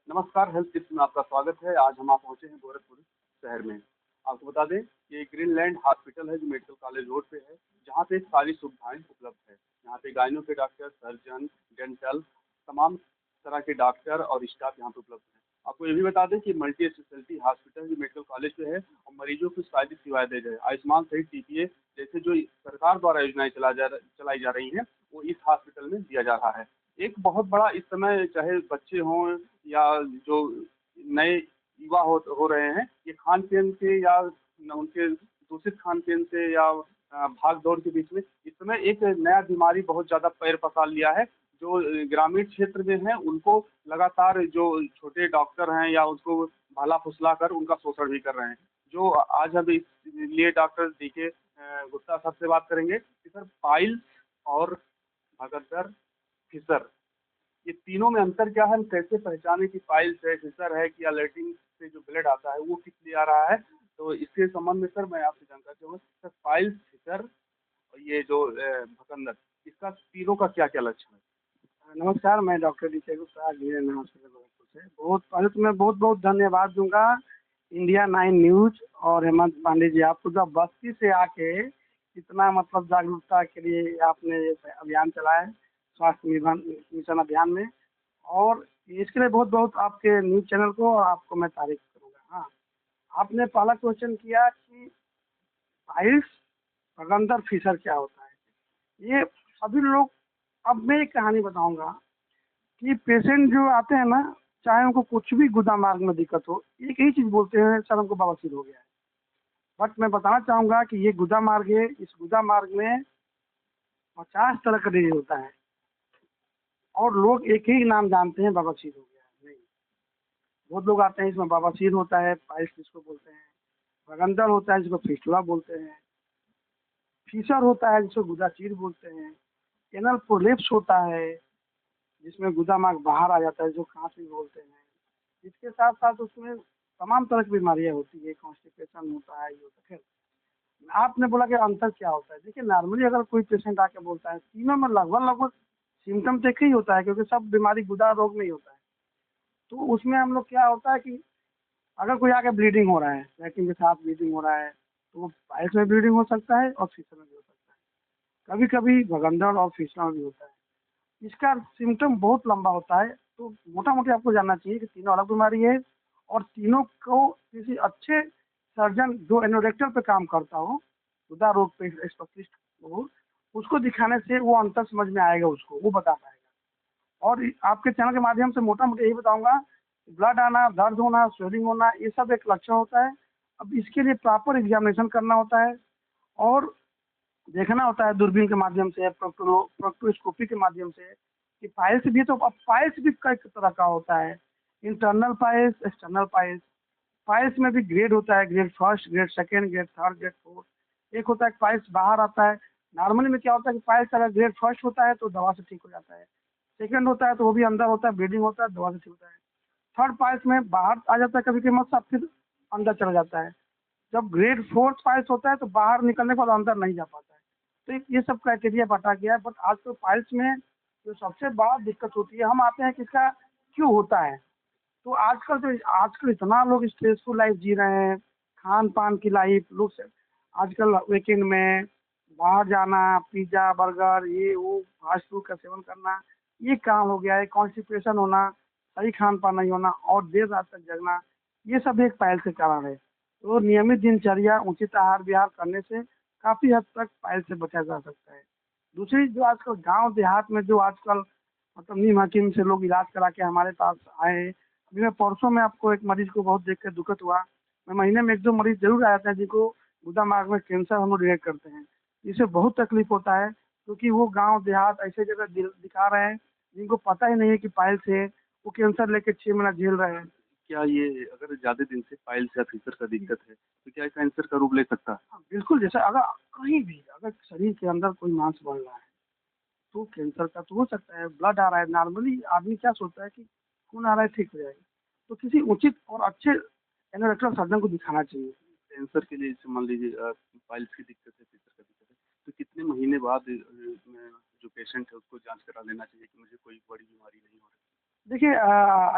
नमस्कार, health tips में आपका स्वागत है। आज हम आप पहुँचे हैं गोरखपुर शहर में। आपको बता दें कि ये ग्रीनलैंड हॉस्पिटल है जो मेडिकल कॉलेज रोड पे है, जहाँ पे सारी सुविधाएँ उपलब्ध है। यहाँ पे गाइनो के डॉक्टर, सर्जन, डेंटल, तमाम तरह के डॉक्टर और स्टाफ यहाँ पे उपलब्ध है। आपको ये भी बता दें कि मल्टी स्पेशलिटी हॉस्पिटल जो मेडिकल कॉलेज पे है और मरीजों को सारी सेवाएँ दे रहे हैं। आयुष्मान सहित टीपीए जैसे जो सरकार द्वारा योजनाएँ चलाई जा रही हैं, वो इस हॉस्पिटल में दिया जा रहा है। एक बहुत बड़ा इस समय चाहे बच्चे हों या जो नए युवा हो रहे हैं, ये खान-पीन से या न उनके दूषित खान-पीन से या भाग-दौड़ के बीच में इस समय एक नया बीमारी बहुत ज़्यादा पैर पसार लिया है, जो ग्रामीण क्षेत्र में हैं, उनको लगातार जो छोटे डॉक्टर हैं या उसको भाला-फुसला कर उनका शोषण भी कर रहे हैं। जो आज हम इसलिए डॉक्टर डीके गुप्ता साहब से बात करेंगे कि सर पाइल्स और भगदड़, फिशर ये तीनों में अंतर क्या है? हम कैसे पहचानें कि पाइल्स है, फिशर है कि या लैट्रिन से जो ब्लड आता है वो किस लिए आ रहा है? तो इसके संबंध में सर मैं आपसे जानना चाहूँगा सर पाइल्स, फिशर और ये जो भकंदर इसका तीनों का क्या-क्या लक्षण है? नमस्कार, मैं doctor D K Gupta G N hospital Gorakhpur से। बहुत पहले तो मैं बहुत-बहुत धन्यवाद दूँगा इंडिया 9 न्यूज़ और हेमंत पांडे जी, आप पूरा बस्ती से आके इतना मतलब जागरूकता के लिए आपने ये अभियान चलाया है, स्वास्थ्य मिशन अभियान में और इसके लिए बहुत-बहुत आपके न्यूज़ चैनल को और आपको मैं तारीफ़ करूँगा। हाँ, आपने पहला क्वेश्चन किया कि पाइल्स, भगंदर, फिशर क्या होता है? ये सभी लोग अब मैं एक कहानी बताऊँगा कि पेशेंट जो आते हैं ना, चाहे उनको कुछ भी गुदा मार्ग में दिक्कत हो, एक ही चीज़ बोलते हैं, सर हमको बवासीर हो गया है। बट मैं बताना चाहूँगा कि ये गुदा मार्ग है, इस गुदा मार्ग में 50 तरह का डिजीज़ होता है और लोग एक ही नाम जानते हैं, बवासीर हो गया है। नहीं, बहुत लोग आते हैं इसमें बवासीर होता है, पाइल्स जिसको बोलते हैं, भगंदर होता है जिसको फिस्टुला बोलते हैं, फीसर होता है जिसको गुदा चीर बोलते हैं, एनल प्रोलेप्स होता है जिसमें गुदा मार्ग बाहर आ जाता है, जो काँच भी बोलते हैं। इसके साथ-साथ उसमें तमाम तरह की बीमारियाँ होती है, कॉन्स्टिपेशन होता है, ये होता है। खैर, आपने बोला कि अंतर क्या होता है? देखिए नॉर्मली अगर कोई पेशेंट आके बोलता है, तीनों में लगभग-लगभग सिम्पटम तो एक ही होता है क्योंकि सब बीमारी गुदा रोग में ही होता है। तो उसमें हम लोग क्या होता है कि अगर कोई आके ब्लीडिंग हो रहा है, लैट्रिन के साथ ब्लीडिंग हो रहा है, तो वो पाइल्स में ब्लीडिंग हो सकता है और फिशर में भी हो सकता है। कभी-कभी भगंदड़ और फिशर में भी होता है। इसका सिम्पटम बहुत लंबा होता है, तो मोटा-मोटी आपको जानना चाहिए कि तीनों अलग बीमारी है और तीनों को किसी अच्छे सर्जन जो एंडोडक्टल पे काम करता हो, गुदा रोग पे स्पेशलिस्ट हो, उसको दिखाने से वो अंतर समझ में आएगा उसको, वो बता पाएगा। और आपके चैनल के माध्यम से मोटा-मोटी यही बताऊँगा, ब्लड आना, दर्द होना, स्वेलिंग होना, ये सब एक लक्षण होता है। अब इसके लिए प्रॉपर एग्ज़ामिनेशन करना होता है और देखना होता है दूरबीन के माध्यम से, प्रोक्टोस्कोपी के माध्यम से कि पाइल्स भी तो अब पाइल्स भी कई तरह का होता है, internal piles, external piles. Piles में भी ग्रेड होता है, grade first, grade second, grade third, grade fourth. एक होता है कि पाइल्स बाहर आता है, नॉर्मली में क्या होता है कि पाइल्स अगर ग्रेड फर्स्ट होता है तो दवा से ठीक हो जाता है, सेकंड होता है तो वो भी अंदर होता है, ब्लीडिंग होता है, दवा से ठीक होता है। थर्ड पाइल्स में बाहर आ जाता है कभी-कभी मत फिर अंदर चला जाता है। जब ग्रेड 4 पाइल्स होता है तो बाहर निकलने के बाद अंदर नहीं जा पाता है। तो ये सब क्राइटेरिया बाँटा गया है बट आजकल पाइल्स में जो सबसे बड़ा दिक्कत होती है, हम आते हैं कि इसका क्यों होता है? तो आजकल इतना लोग स्ट्रेसफुल लाइफ़ जी रहे हैं, खान-पान की लाइफ़ लोग से आजकल वीकेंड में बाहर जाना, पिज़्ज़ा, बर्गर, ये वो फास्ट फूड का सेवन करना, ये काम हो गया है। कॉन्स्टिपेशन होना, सही खान-पान नहीं होना और देर रात तक जगना, ये सब एक पाइल्स के कारण है। तो नियमित दिनचर्या, उचित आहार-विहार करने से काफ़ी हद तक पाइल्स से बचा जा सकता है। दूसरी जो आजकल गाँव देहात में जो आजकल मतलब नीम हकीम से लोग इलाज करा के हमारे पास आए हैं। अभी मैं परसों में आपको एक मरीज़ को बहुत देख के दुखद हुआ। मैं महीने में 1-2 मरीज़ ज़रूर आ जाते हैं जिनको गुदा मार्ग में कैंसर हम लोग डिटेक्ट करते हैं। इससे बहुत तकलीफ़ होता है क्योंकि वो गाँव देहात ऐसे जगह दिखा रहे हैं जिनको पता ही नहीं है कि पाइल्स है, वो कैंसर लेके 6 महीना झेल रहे हैं। क्या ये अगर ज़्यादा दिन से पाइल्स या फिशर का दिक्कत है, तो क्या ये कैंसर का रूप ले सकता है? हाँ, बिल्कुल जैसे अगर कहीं भी अगर शरीर के अंदर कोई मांस बढ़ रहा है तो कैंसर का तो हो सकता है, ब्लड आ रहा है, नॉर्मली आदमी क्या सोचता है कि खून आ रहा है ठीक हो जाएगा। तो किसी उचित और अच्छे एंडोक्राइन सर्जन को दिखाना चाहिए। कैंसर के लिए जैसे मान लीजिए पाइल्स की दिक्कत है, फिशर का दिक्कत है, तो कितने महीने बाद जो पेशेंट है उसको जाँच करा लेना चाहिए कि मुझे कोई बड़ी बीमारी नहीं हो रही? देखिए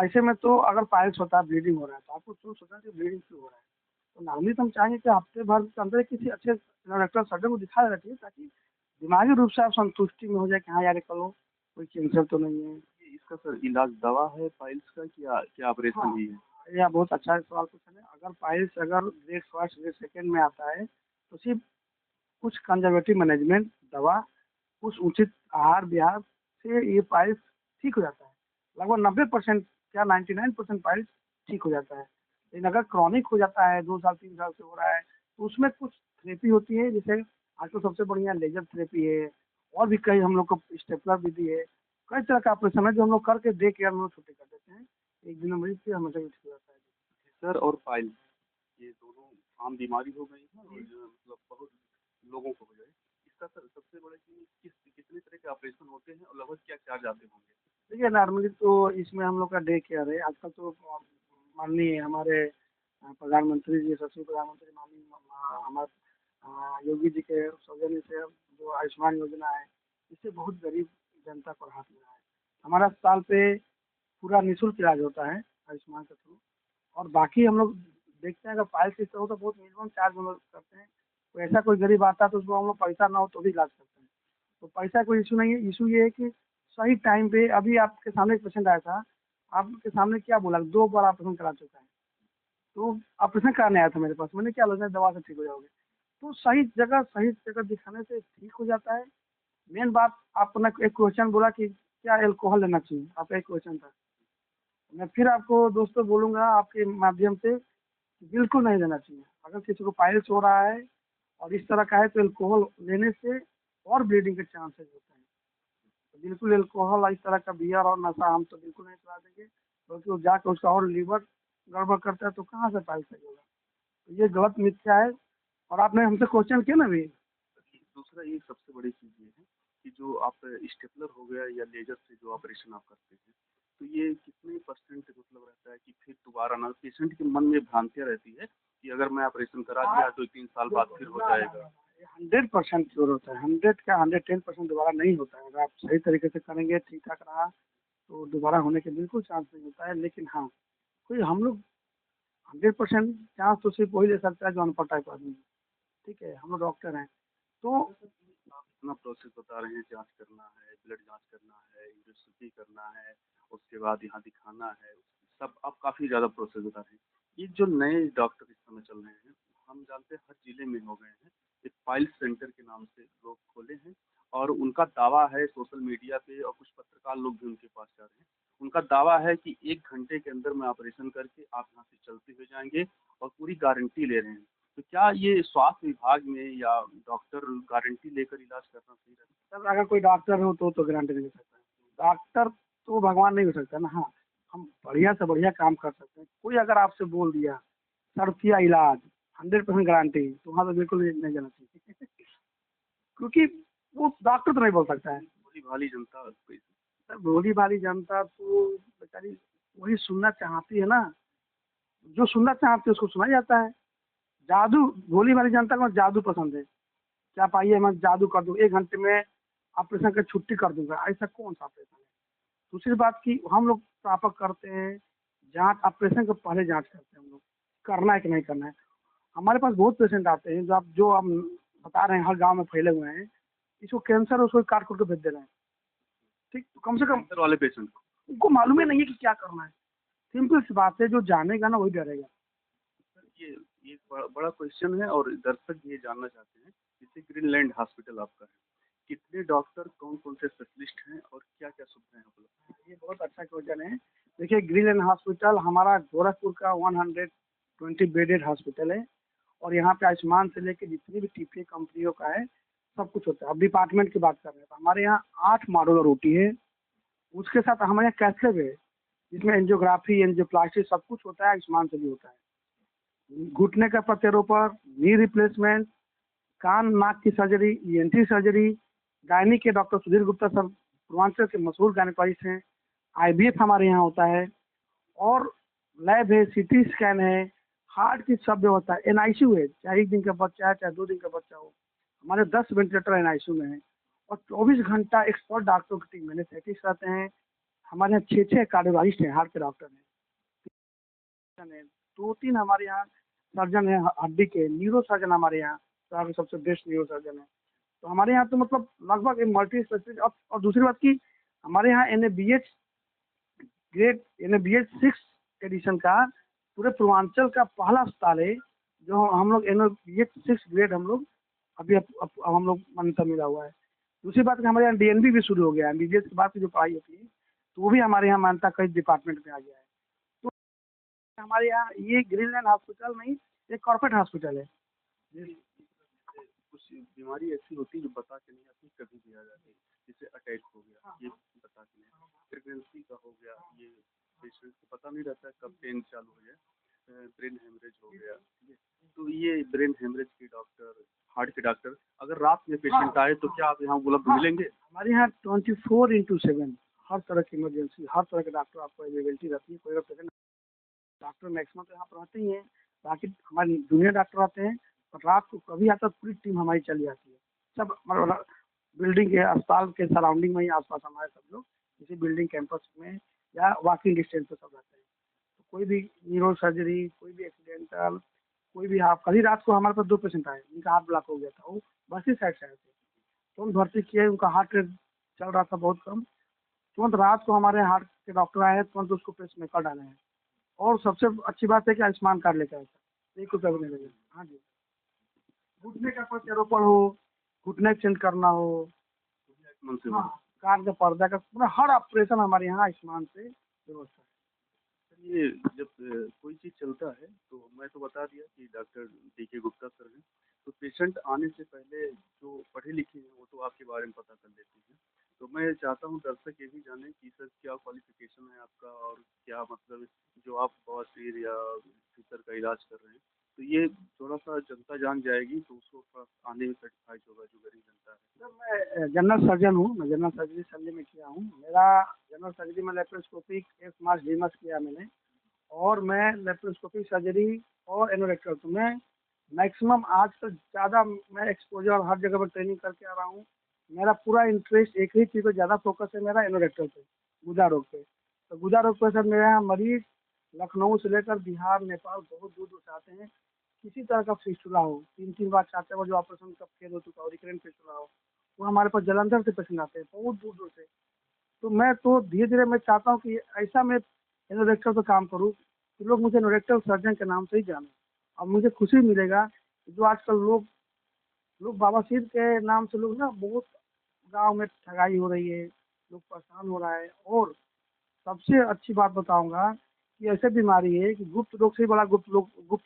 ऐसे में तो अगर पाइल्स होता है, ब्लीडिंग हो रहा है, तो आपको क्यों सोचना कि ब्लीडिंग क्यों हो रहा है? तो नॉर्मली तो हम चाहेंगे कि हफ्ते भर के अंदर किसी अच्छे डॉक्टर सर्जन को दिखा देना चाहिए, ताकि दिमागी रूप से आप संतुष्टि में हो जाए कि हाँ यार ये करो, कोई कैंसर तो नहीं है। ये इसका सर इलाज दवा है पाइल्स का, क्या क्या हाँ, ऑपरेशन ही है? यह बहुत अच्छा सवाल पूछा है। अगर पाइल्स अगर ग्रेड फर्स्ट ग्रेड सेकंड में आता है, तो सिर्फ कुछ कंजर्वेटिव मैनेजमेंट दवा, कुछ उचित आहार विहार से ये पाइल्स ठीक हो जाता है। लगभग 90% क्या 99% पाइल्स ठीक हो जाता है। लेकिन अगर क्रॉनिक हो जाता है, 2 साल 3 साल से हो रहा है, तो उसमें कुछ थेरेपी होती है, जैसे आजकल सबसे बढ़िया लेजर थेरेपी है, और भी कई हम लोग को स्टेपलर विधि है। कई तरह का ऑपरेशन है जो हम लोग करके डे केयर में छुट्टी कर देते हैं। 1 दिन में मरीज फिर हमेशा ठीक हो जाता है। सर और पाइल्स ये दोनों आम बीमारी हो गई है, और जो मतलब बहुत लोगों को हो जाए, इसका सर सबसे बड़ा कि कितने तरह के ऑपरेशन होते हैं और लगभग क्या चार्ज आते होंगे? देखिए नॉर्मली तो इसमें हम लोग का डे केयर है। आजकल तो माननीय हमारे प्रधानमंत्री जी, सचिव प्रधानमंत्री माननीय हमारे योगी जी के सौजन्य से जो आयुष्मान योजना है, इससे बहुत गरीब जनता को राहत मिला है। हमारा अस्पताल पे पूरा निःशुल्क इलाज होता है आयुष्मान के थ्रू। और बाकी हम लोग देखते हैं अगर पाइल्स की हो तो बहुत मिनिमम चार्ज हम लोग करते हैं। कोई ऐसा कोई गरीब आता है तो उसको हम लोग पैसा ना हो तो भी इलाज करते हैं। तो पैसा कोई इशू नहीं है, इशू ये है कि सही टाइम पे। अभी आपके सामने एक पेशेंट आया था, आपके सामने क्या बोला, 2 बार ऑपरेशन करा चुका है। तो ऑपरेशन कराने आया था मेरे पास, मैंने क्या बोला दवा से ठीक हो जाओगे। तो सही जगह दिखाने से ठीक हो जाता है। मेन बात आपने एक क्वेश्चन बोला कि क्या अल्कोहल लेना चाहिए, आपका एक क्वेश्चन था। मैं फिर आपको दोस्तों बोलूँगा आपके माध्यम से, बिल्कुल नहीं लेना चाहिए। अगर किसी को पाइल्स हो रहा है और इस तरह का है, तो अल्कोहल लेने से और ब्लीडिंग के चांसेस होते हैं। तो बिल्कुल अल्कोहल इस तरह का बियर और नशा हम तो बिल्कुल नहीं चला देंगे, क्योंकि वो जाके उसका और लीवर गड़बड़ करता है, तो कहाँ से पाइल्स सही होगा। तो ये गलत मिथ्या है। और आपने हमसे क्वेश्चन किया ना अभी। दूसरा ये सबसे बड़ी चीज़ ये है कि जो आप स्टेपलर हो गया या लेजर से जो ऑपरेशन आप करते हैं, तो ये कितने परसेंट मतलब रहता है कि फिर दोबारा ना, पेशेंट के मन में भ्रांतियाँ रहती है कि अगर मैं ऑपरेशन करा दिया तो 3 साल बाद फिर हो जाएगा? 100% श्योर होता है, 100 का 110% दोबारा नहीं होता है। अगर आप सही तरीके से करेंगे, ठीक ठाक रहा, तो दोबारा होने के बिल्कुल चांस नहीं होता है। लेकिन हाँ, कोई हम लोग 100% चांस तो सिर्फ वही ले सकता है जो अनपढ़ टाइप आदमी है। ठीक है, हम लोग डॉक्टर हैं। तो आप इतना प्रोसेस बता रहे हैं, जाँच करना है, ब्लड जाँच करना है, यूरिन करना है, उसके बाद यहाँ दिखाना है, सब आप काफ़ी ज़्यादा प्रोसेस बता रहे हैं। ये जो नए डॉक्टर इस समय चल रहे हैं, हम जानते हैं हर ज़िले में हो गए हैं। एक पाइल्स सेंटर के नाम से लोग खोले हैं, और उनका दावा है सोशल मीडिया पे, और कुछ पत्रकार लोग भी उनके पास जा रहे हैं। उनका दावा है कि 1 घंटे के अंदर में ऑपरेशन करके आप यहाँ से चलते हुए जाएँगे, और पूरी गारंटी ले रहे हैं। तो क्या ये स्वास्थ्य विभाग में या डॉक्टर गारंटी लेकर इलाज करना सही रहता सर अगर कोई डॉक्टर हो तो गारंटी नहीं दे सकता है। डॉक्टर तो भगवान नहीं हो सकता ना। हाँ, हम बढ़िया से बढ़िया काम कर सकते हैं। कोई अगर आपसे बोल दिया सर किया इलाज 100% गारंटी, तो वहाँ तो बिल्कुल नहीं जाना चाहिए। क्योंकि वो डॉक्टर तो नहीं बोल सकता है। है? भोली भाली जनता कोई। सर भोली भाली जनता तो बेचारी वही सुनना चाहती है ना, जो सुनना चाहती है उसको सुना जाता है। जादू, भोली भाली जनता को जादू पसंद है। कि आप आइए मैं जादू कर दूँ, 1 घंटे में ऑपरेशन कर छुट्टी कर दूँगा, ऐसा कौन सा ऑपरेशन है? दूसरी बात कि हम लोग प्रापक करते हैं, जाँच ऑपरेशन के पहले जाँच करते हैं हम लोग, करना है कि नहीं करना है। हमारे पास बहुत पेशेंट आते हैं जो हम बता रहे हैं हर गाँव में फैले हुए हैं, किसी को कैंसर है उसको काट-कूट के भेज दे रहे हैं। ठीक, तो कम से कम कैंसर वाले पेशेंट को? उनको मालूम ही नहीं है कि क्या करना है। सिंपल सी बात है, जो जानेगा ना वही डरेगा। ये ये बड़ा क्वेश्चन है, और दर्शक भी ये जानना चाहते हैं। जैसे ग्रीनलैंड हॉस्पिटल आपका है, कितने डॉक्टर, कौन-कौन से स्पेशलिस्ट हैं, और क्या-क्या सुविधाएँ उपलब्ध हैं? ये बहुत अच्छा क्वेश्चन है। देखिए ग्रीनलैंड हॉस्पिटल हमारा गोरखपुर का 120 बेडेड हॉस्पिटल है। और यहाँ पे आयुष्मान से लेके जितनी भी टीपीए कंपनियों का है, सब कुछ होता है। अब डिपार्टमेंट की बात कर रहे हैं तो हमारे यहाँ 8 मॉड्यूलर ओटी है। उसके साथ हमारे यहाँ कैथलैब है, जिसमें एंजियोग्राफी, एंजियोप्लास्टी सब कुछ होता है, आयुष्मान से भी होता है। घुटने का प्रत्यारोपण, नी रिप्लेसमेंट, कान नाक की सर्जरी, ईएनटी सर्जरी, गायनी के डॉक्टर सुधीर गुप्ता सर पूर्वांचल के मशहूर गायनेकोलॉजिस्ट हैं। आईवीएफ हमारे यहाँ होता है। और लैब है, सीटी स्कैन है, हार्ट की सब व्यवस्था है। एनआईसीयू है, चाहे 1 दिन का बच्चा है चाहे 2 दिन का बच्चा हो। हमारे 10 वेंटिलेटर एनआईसीयू में है। और 24 घंटा एक्सपर्ट डॉक्टरों की टीम एनेस्थेटिस्ट रहते हैं, हमारे यहाँ 6 कार्डियोलॉजिस्ट हैं, हार्ट के डॉक्टर हैं, 2-3 हमारे यहाँ सर्जन हैं हड्डी के, न्यूरो सर्जन हमारे यहाँ के सबसे बेस्ट न्यूरो सर्जन है। तो हमारे यहाँ तो मतलब लगभग एक मल्टी स्पेशलिस्ट। और दूसरी बात की हमारे यहाँ NABH 6 एडिशन का पूरे पूर्वांचल का पहला अस्पताल है, जो हम लोग NABH 6 ग्रेड हम लोग अभी अब हम लोग मान्यता मिला हुआ है। दूसरी बात कि हमारे यहाँ DNB भी शुरू हो गया है, MBBS के बाद की जो पढ़ाई होती है तो वो भी हमारे यहाँ मान्यता कई डिपार्टमेंट में आ गया है। तो हमारे यहाँ ये ग्रीनलैंड हॉस्पिटल नहीं, एक कॉर्पोरेट हॉस्पिटल है। कुछ बीमारी ऐसी होती है जो बता के नहीं आती, कभी भी आ जाती है, जैसे अटैक हो गया, ये बता के नहीं, प्रेगनेंसी का हो गया, ये पेशेंट को पता नहीं रहता है कब पेन चालू हो जाए, ब्रेन हेमरेज हो गया, ठीक है। तो ये ब्रेन हेमरेज के डॉक्टर, हार्ट के डॉक्टर अगर रात में पेशेंट आए तो क्या आप यहाँ उपलब्ध मिलेंगे? हमारे यहाँ 24x7 हर तरह की इमरजेंसी, हर तरह के डॉक्टर आपको अवेलेबिलिटी रहती है। कोई अगर पेशेंट, डॉक्टर मैक्सिमम तो यहाँ पर रहते ही हैं, बाकी हमारे जूनियर डॉक्टर आते हैं। और रात को कभी आता पूरी टीम हमारी चली जाती है। सब मतलब बिल्डिंग के अस्पताल के सराउंडिंग में ही आसपास हमारे सब लोग इसी बिल्डिंग कैंपस में या वॉकिंग डिस्टेंस पे सब रहते हैं। तो कोई भी न्यूरो सर्जरी, कोई भी एक्सीडेंटल, कोई भी हाफ, कल ही रात को हमारे पास 2 पेशेंट आए, उनका हार्ट ब्लॉक हो गया था, वो बस ही साइड से आए थे, तो हम भर्ती किए, उनका हार्ट रेट चल रहा था बहुत कम। तुरंत रात को हमारे हार्ट के डॉक्टर आए हैं, तुरंत उसको पेसमेकर डाले हैं। और सबसे अच्छी बात है कि आयुष्मान कार्ड लेकर आए सर, 1 रुपया भी नहीं लगे। हाँ जी, घुटने का प्रत्यारोपण हो, घुटने चेंज करना हो, हाँ, कार का पर्दा का पूरा हर ऑपरेशन हमारे यहाँ आयुष्मान से व्यवस्था है। ये जब कोई चीज़ चलता है तो मैं तो बता दिया कि डॉक्टर DK गुप्ता सर हैं, तो पेशेंट आने से पहले जो पढ़े लिखे हैं वो तो आपके बारे में पता कर लेते हैं। तो मैं चाहता हूँ दर्शक ये भी जाने कि सर क्या क्वालिफिकेशन है आपका और क्या मतलब जो आप बवासीर या फिशर का इलाज कर रहे हैं, तो ये थोड़ा सा जनता जान जाएगी तो उसको थोड़ा आने में सेटिस्फाइड होगा जो गरीब जनता है। सर मैं जनरल सर्जन हूँ, मैं जनरल सर्जरी संडे में किया हूँ। मेरा जनरल सर्जरी में लेप्रोस्कोपिक 1 मास डीमस किया मैंने, और मैं लेप्रोस्कोपिक सर्जरी और एनोरेक्टल, तो मैं मैक्सिमम आज तक ज़्यादा मैं एक्सपोजर हर जगह पर ट्रेनिंग करके आ रहा हूँ। मेरा पूरा इंटरेस्ट एक ही चीज़ पे ज़्यादा फोकस है, मेरा एनोरेक्टल पे, गुदा रोग पे। तो गुदा रोग पे सर मेरे यहाँ मरीज लखनऊ से लेकर बिहार, नेपाल बहुत दूर दूर से आते हैं। किसी तरह का फिस्टुला हो, 3-3 बार 4-4 बार जो ऑपरेशन का फेल हो चुका हो, रिकरेंट फिस्टुला हो, वो हमारे पास जलंधर से पेशेंट आते हैं बहुत दूर दूर से। तो मैं तो धीरे धीरे मैं चाहता हूँ कि ऐसा मैं एनोरेक्टल पे काम करूँ कि लोग मुझे एनोरेक्टल सर्जन के नाम से ही जाने। और मुझे खुशी मिलेगा कि जो आजकल लोग लोग बवासीर के नाम से लोग ना बहुत गांव में ठगाई हो रही है, लोग परेशान हो रहा है। और सबसे अच्छी बात बताऊंगा कि ऐसे बीमारी है कि गुप्त रोग से ही बड़ा गुप्त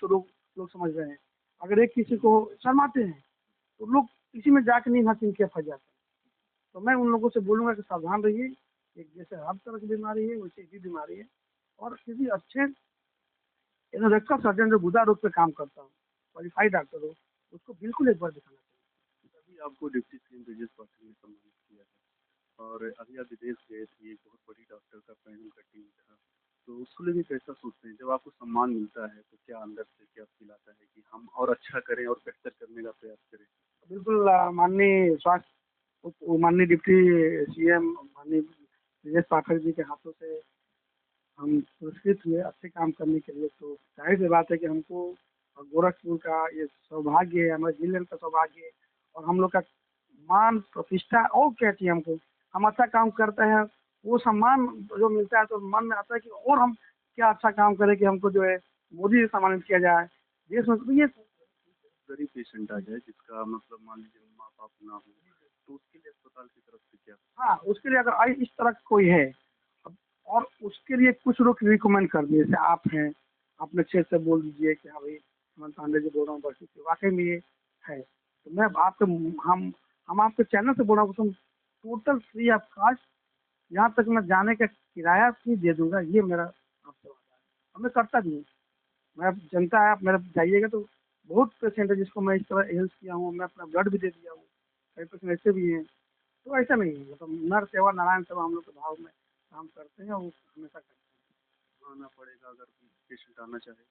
रोग लोग समझ रहे हैं। अगर एक किसी को शर्माते हैं तो लोग इसी में जाके नहीं हंस के फंस जाते हैं। तो मैं उन लोगों से बोलूँगा कि सावधान रहिए, एक जैसे हर तरह की बीमारी है वैसे ही बीमारी है। और किसी अच्छे एनोरेक्टल सर्जन जो गुदा रोग पे काम करता हो, क्वालिफाइड डॉक्टर हो, उसको बिल्कुल एक बार दिखाना चाहिए। अभी आपको डिप्टी सीएम ब्रजेश पाठक ने सम्मानित किया है और अभी आप विदेश गए थे, एक बहुत बड़ी डॉक्टर का पैनल का टीम था, तो उसको लेके कैसा सोचते हैं जब आपको सम्मान मिलता है तो क्या अंदर से क्या फील आता है कि हम और अच्छा करें और बेहतर करने का प्रयास करें? बिल्कुल माननीय माननीय डिप्टी CM माननीय ब्रजेश पाठक जी के हाथों से हम पुरस्कृत हुए अच्छे काम करने के लिए। तो जाहिर सी बात है कि हमको गोरखपुर का ये सौभाग्य है, हमारे जिले का सौभाग्य है, और हम लोग का मान प्रतिष्ठा और क्या चाहिए हमको। हम अच्छा काम करते हैं, वो सम्मान जो मिलता है तो मन में आता है कि और हम क्या अच्छा काम करें कि हमको जो है मोदी से सम्मानित किया जाए देश में। तो ये गरीब पेशेंट आ जाए जिसका मतलब मान लीजिए माँ बाप ना हो, तो उसके लिए अस्पताल की तरफ से क्या? हाँ, उसके लिए अगर इस तरह का कोई है और उसके लिए कुछ लोग रिकमेंड कर दिए, जैसे आप हैं, आपने अच्छे से बोल दीजिए कि हाँ भाई हेमंत पांडे जी बोल रहा हूँ बस वाकई में ये है, तो मैं आपके हम आपके चैनल से बोल रहा हूँ, तुम टोटल फ्री ऑफ कॉस्ट यहाँ तक मैं जाने का किराया भी दे दूंगा, ये मेरा आपसे वादा है। और मैं करता भी हूँ। मैं जनता है, आप मेरे जाइएगा तो बहुत पेशेंट है जिसको मैं इस तरह हेल्प किया हूँ, मैं अपना ब्लड भी दे दिया हूँ, कई पेशेंट ऐसे भी हैं। तो ऐसा नहीं है, मतलब नर सेवा नारायण सेवा हम लोग के भाव में काम करते हैं और हमेशा करते हैं। आना पड़ेगा अगर पेशेंट आना चाहे?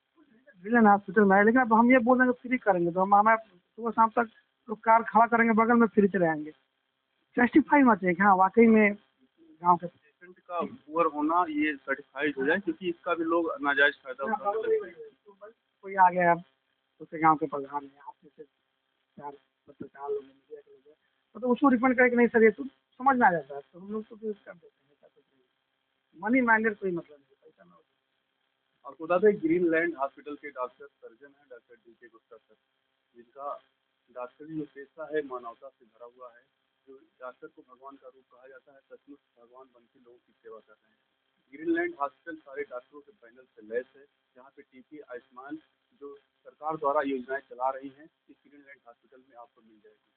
विलेन हॉस्पिटल में है, लेकिन अब हम ये बोल रहे हैं फ्री करेंगे तो हम हमें सुबह शाम तक तो कार खड़ा करेंगे बगल में, फ्री चले आएंगे। जस्टिफाई होना चाहिए कि हाँ वाकई में गाँव के पेशेंट पेशेंट का पुअर होना ये सर्टिफाइड हो जाए, क्योंकि इसका भी लोग नाजायज फायदा उठाने लगते हैं। कोई आ गया दूसरे गांव के प्रधान है, आप जैसे चार पत्रकार लोग हैं, मीडिया के लोग हैं, मतलब उसको रिफंड करें कि नहीं सर ये तो समझ में आ जाता है, तो हम लोग तो फिर कर देते हैं, ऐसा कुछ नहीं, मनी माइंडेड कोई मतलब नहीं, पैसा ना हो। आपको बता दें, ग्रीनलैंड हॉस्पिटल के डॉक्टर सर्जन हैं डॉक्टर DK गुप्ता सर, जिनका डॉक्टरी जो पेशा है मानवता से भरा हुआ है। जो डॉक्टर को भगवान का रूप कहा जाता है, सचमुच भगवान बन के लोगों की सेवा कर रहे हैं। ग्रीनलैंड हॉस्पिटल सारे डॉक्टरों के पैनल से लैस है, जहाँ पे टीपी आयुष्मान जो सरकार द्वारा योजनाएं चला रही हैं, इस ग्रीनलैंड हॉस्पिटल में आपको मिल जाएगी।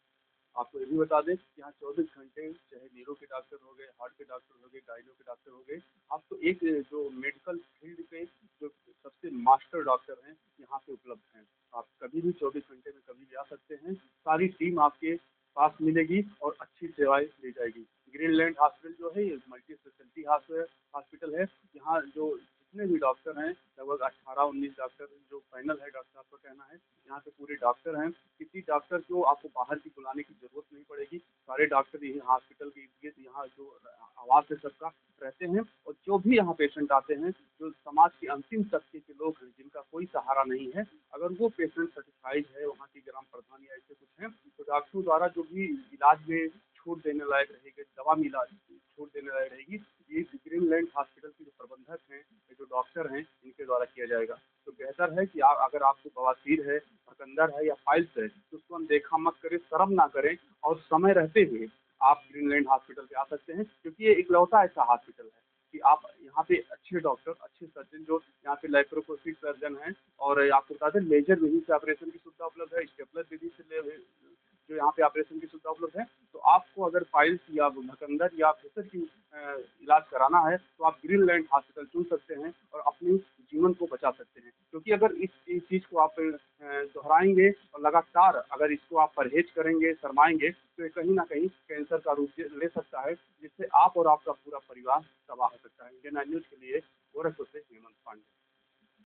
आपको ये भी बता दें कि यहाँ 24 घंटे चाहे न्यूरो के डॉक्टर हो गए, हार्ट के डॉक्टर हो गए, गाइनो के डॉक्टर हो गए, आपको एक जो मेडिकल फील्ड पे जो सबसे मास्टर डॉक्टर हैं यहाँ पे उपलब्ध हैं। आप कभी भी 24 घंटे में कभी भी आ सकते हैं, सारी टीम आपके पास मिलेगी और अच्छी सेवाएं दी जाएगी। ग्रीनलैंड हॉस्पिटल जो है ये मल्टी स्पेशलिटी हॉस्पिटल है। यहाँ जो जितने भी डॉक्टर हैं, लगभग 18-19 डॉक्टर जो पैनल है, डॉक्टर साहब का कहना है, यहाँ पे पूरे डॉक्टर हैं। किसी डॉक्टर को आपको बाहर की बुलाने की जरूरत नहीं पड़ेगी। सारे डॉक्टर यही हॉस्पिटल के इर्द-गिर्द यहाँ जो आवास है सबका रहते हैं, और जो भी यहाँ पेशेंट आते हैं, जो समाज के अंतिम तबके के लोग हैं, जिनका कोई सहारा नहीं है, अगर वो पेशेंट सर्टिफाइड है, वहाँ की ग्राम प्रधान या ऐसे कुछ हैं, तो डॉक्टरों द्वारा जो भी इलाज में छूट देने लायक रहेगी, दवा में इलाज छूट देने लायक रहेगी, ये ग्रीनलैंड हॉस्पिटल के जो प्रबंधक हैं, ये जो डॉक्टर हैं, इनके द्वारा किया जाएगा। तो बेहतर है कि अगर आपको बवासीर है, चुकंदर है या पाइल्स है, तो उसको अनदेखा मत करें, शर्म ना करें, और समय रहते हुए आप ग्रीनलैंड हॉस्पिटल पे आ सकते हैं, क्योंकि ये इकलौता ऐसा हॉस्पिटल है कि आप यहाँ पे अच्छे डॉक्टर, अच्छे सर्जन, जो यहाँ पे लैप्रोस्कोपिक सर्जन हैं, और आपको बता दें लेजर विधि से ऑपरेशन की सुविधा उपलब्ध है, स्टेपलर विधि से जो यहाँ पे ऑपरेशन की सुविधा उपलब्ध है। तो आपको अगर पाइल्स या भकंदर या प्रेशर की इलाज कराना है, तो आप ग्रीनलैंड हॉस्पिटल चुन सकते हैं और अपनी जीवन को बचा सकते हैं। क्योंकि अगर इस चीज़ को आप दोहराएंगे और लगातार अगर इसको आप परहेज करेंगे, शर्माएंगे, तो ये कहीं ना कहीं कैंसर का रूप ले सकता है, जिससे आप और आपका पूरा परिवार तबाह हो सकता है। इंडियन न्यूज़ के लिए गोरखपुर से हेमंत पांडे।